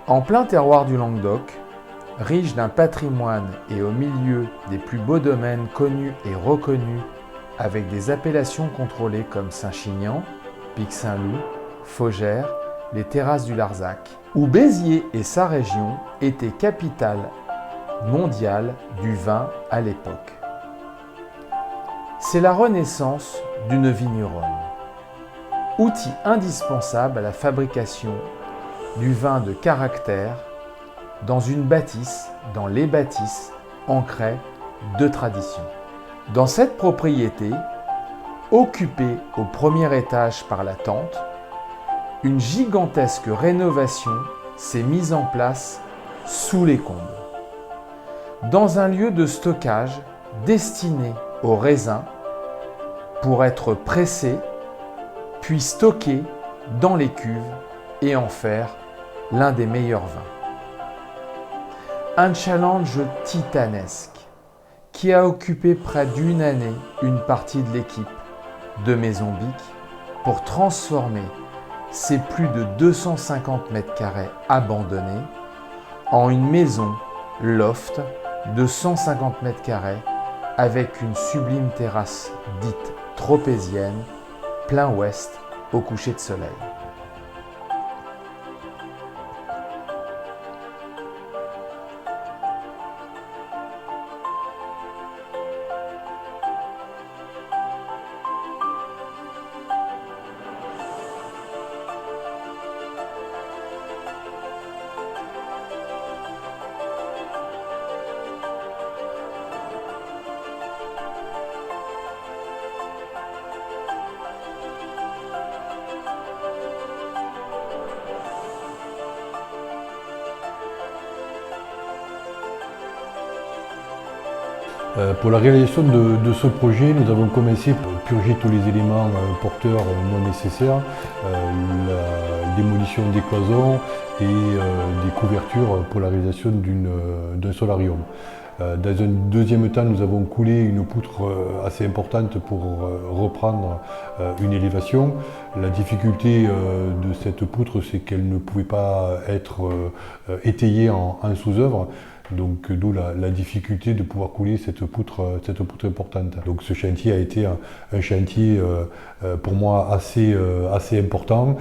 En plein terroir du Languedoc, riche d'un patrimoine et au milieu des plus beaux domaines connus et reconnus, avec des appellations contrôlées comme Saint-Chinian, Pic-Saint-Loup, Faugères, les terrasses du Larzac, où Béziers et sa région étaient capitales mondiales du vin à l'époque. C'est la renaissance d'une vigneronne, outil indispensable à la fabrication du vin de caractère dans une bâtisse, dans les bâtisses ancrées de tradition. Dans cette propriété, occupée au premier étage par la tente, une gigantesque rénovation s'est mise en place sous les combles, dans un lieu de stockage destiné aux raisins pour être pressés, puis stockés dans les cuves et en faire l'un des meilleurs vins. Un challenge titanesque qui a occupé près d'une année une partie de l'équipe de Maison Bic pour transformer ces plus de 250 mètres carrés abandonnés en une maison loft de 150 mètres carrés avec une sublime terrasse dite tropézienne, plein ouest au coucher de soleil. Pour la réalisation de ce projet, nous avons commencé par purger tous les éléments porteurs non nécessaires, la démolition des cloisons et des couvertures pour la réalisation d'un solarium. Dans un deuxième temps, nous avons coulé une poutre assez importante pour reprendre une élévation. La difficulté de cette poutre, c'est qu'elle ne pouvait pas être étayée en sous-œuvre. Donc d'où la difficulté de pouvoir couler cette poutre importante. Donc ce chantier a été un chantier pour moi assez important.